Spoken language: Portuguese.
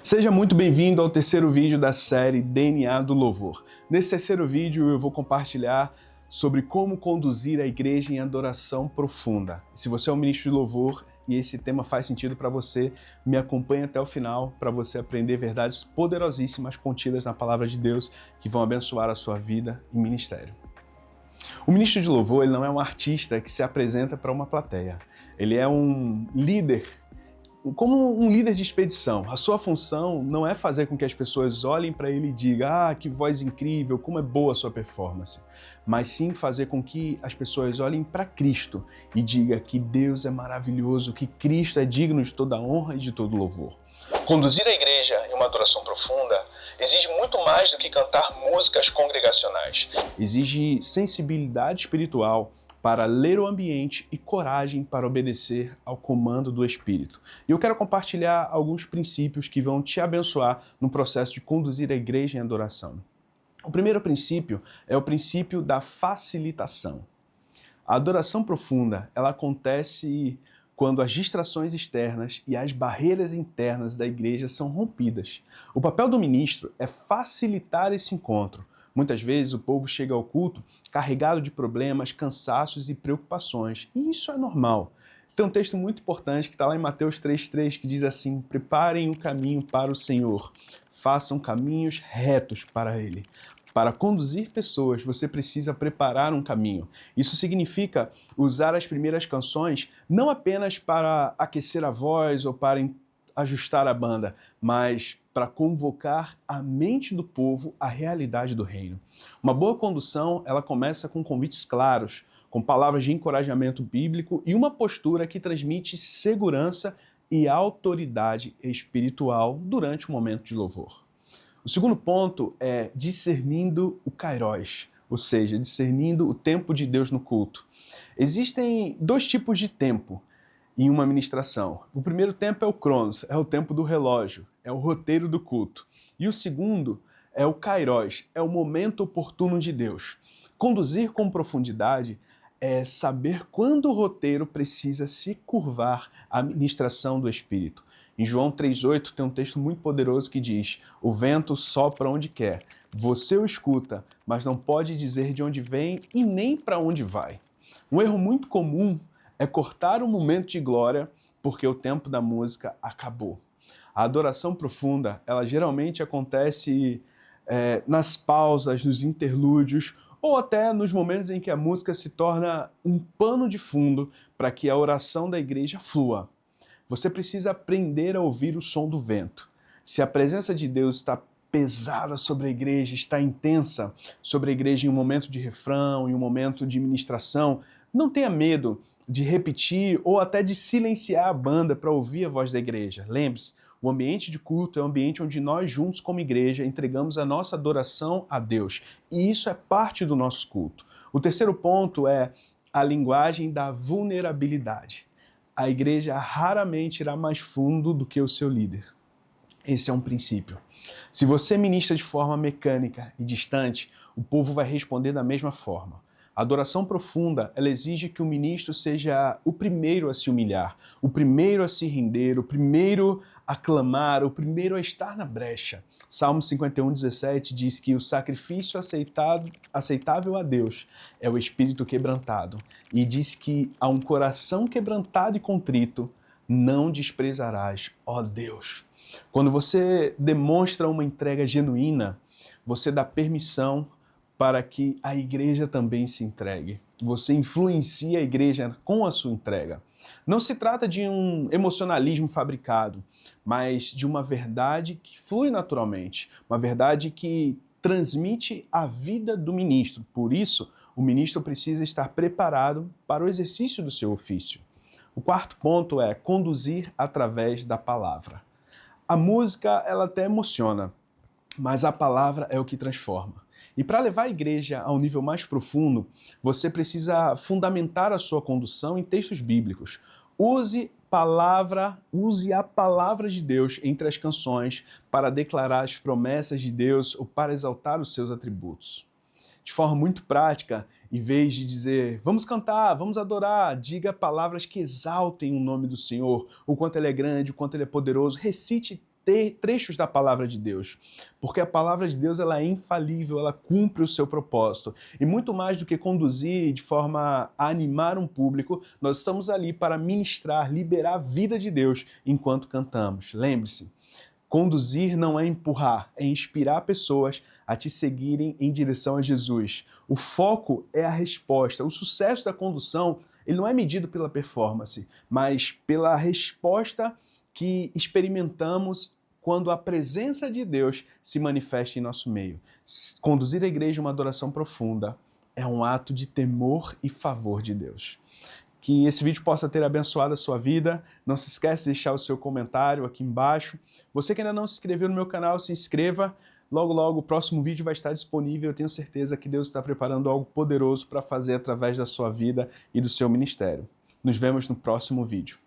Seja muito bem-vindo ao terceiro vídeo da série DNA do Louvor. Nesse terceiro vídeo eu vou compartilhar sobre como conduzir a igreja em adoração profunda. Se você é um ministro de louvor e esse tema faz sentido para você, me acompanhe até o final para você aprender verdades poderosíssimas contidas na palavra de Deus que vão abençoar a sua vida e ministério. O ministro de louvor ele não é um artista que se apresenta para uma plateia. Ele é um líder, como um líder de expedição. A sua função não é fazer com que as pessoas olhem para ele e digam que voz incrível, como é boa a sua performance, mas sim fazer com que as pessoas olhem para Cristo e digam que Deus é maravilhoso, que Cristo é digno de toda honra e de todo louvor. Conduzir a igreja em uma adoração profunda exige muito mais do que cantar músicas congregacionais. Exige sensibilidade espiritual para ler o ambiente e coragem para obedecer ao comando do Espírito. E eu quero compartilhar alguns princípios que vão te abençoar no processo de conduzir a igreja em adoração. O primeiro princípio é o princípio da facilitação. A adoração profunda, ela acontece quando as distrações externas e as barreiras internas da igreja são rompidas. O papel do ministro é facilitar esse encontro. Muitas vezes o povo chega ao culto carregado de problemas, cansaços e preocupações. E isso é normal. Tem um texto muito importante que está lá em Mateus 3,3 que diz assim: preparem o caminho para o Senhor, façam caminhos retos para Ele. Para conduzir pessoas, você precisa preparar um caminho. Isso significa usar as primeiras canções não apenas para aquecer a voz ou para ajustar a banda, mas para convocar a mente do povo à realidade do reino. Uma boa condução, ela começa com convites claros, com palavras de encorajamento bíblico e uma postura que transmite segurança e autoridade espiritual durante o momento de louvor. O segundo ponto é discernindo o kairos, ou seja, discernindo o tempo de Deus no culto. Existem dois tipos de tempo em uma ministração. O primeiro tempo é o cronos, é o tempo do relógio, é o roteiro do culto. E o segundo é o kairos, é o momento oportuno de Deus. Conduzir com profundidade é saber quando o roteiro precisa se curvar à ministração do Espírito. Em João 3,8 tem um texto muito poderoso que diz: o vento sopra onde quer, você o escuta, mas não pode dizer de onde vem e nem para onde vai. Um erro muito comum é cortar um momento de glória porque o tempo da música acabou. A adoração profunda, ela geralmente acontece nas pausas, nos interlúdios, ou até nos momentos em que a música se torna um pano de fundo para que a oração da igreja flua. Você precisa aprender a ouvir o som do vento. Se a presença de Deus está pesada sobre a igreja, está intensa sobre a igreja em um momento de refrão, em um momento de ministração, não tenha medo de repetir ou até de silenciar a banda para ouvir a voz da igreja. Lembre-se, o ambiente de culto é um ambiente onde nós juntos como igreja entregamos a nossa adoração a Deus. E isso é parte do nosso culto. O terceiro ponto é a linguagem da vulnerabilidade. A igreja raramente irá mais fundo do que o seu líder. Esse é um princípio. Se você ministra de forma mecânica e distante, o povo vai responder da mesma forma. A adoração profunda, ela exige que o ministro seja o primeiro a se humilhar, o primeiro a se render, o primeiro a clamar, o primeiro a estar na brecha. Salmo 51:17 diz que o sacrifício aceitável a Deus é o espírito quebrantado. E diz que a um coração quebrantado e contrito não desprezarás, ó Deus. Quando você demonstra uma entrega genuína, você dá permissão para que a igreja também se entregue. Você influencia a igreja com a sua entrega. Não se trata de um emocionalismo fabricado, mas de uma verdade que flui naturalmente, uma verdade que transmite a vida do ministro. Por isso, o ministro precisa estar preparado para o exercício do seu ofício. O quarto ponto é conduzir através da palavra. A música, ela até emociona, mas a palavra é o que transforma. E para levar a igreja a um nível mais profundo, você precisa fundamentar a sua condução em textos bíblicos. Use a palavra de Deus entre as canções para declarar as promessas de Deus ou para exaltar os seus atributos. De forma muito prática, em vez de dizer, vamos cantar, vamos adorar, diga palavras que exaltem o nome do Senhor, o quanto Ele é grande, o quanto Ele é poderoso, recite trechos da palavra de Deus, porque a palavra de Deus ela é infalível, ela cumpre o seu propósito. E muito mais do que conduzir de forma a animar um público, nós estamos ali para ministrar, liberar a vida de Deus enquanto cantamos. Lembre-se, conduzir não é empurrar, é inspirar pessoas a te seguirem em direção a Jesus. O foco é a resposta. O sucesso da condução, ele não é medido pela performance, mas pela resposta que experimentamos quando a presença de Deus se manifesta em nosso meio. Conduzir a igreja a uma adoração profunda é um ato de temor e favor de Deus. Que esse vídeo possa ter abençoado a sua vida. Não se esqueça de deixar o seu comentário aqui embaixo. Você que ainda não se inscreveu no meu canal, se inscreva. Logo, logo, o próximo vídeo vai estar disponível. Eu tenho certeza que Deus está preparando algo poderoso para fazer através da sua vida e do seu ministério. Nos vemos no próximo vídeo.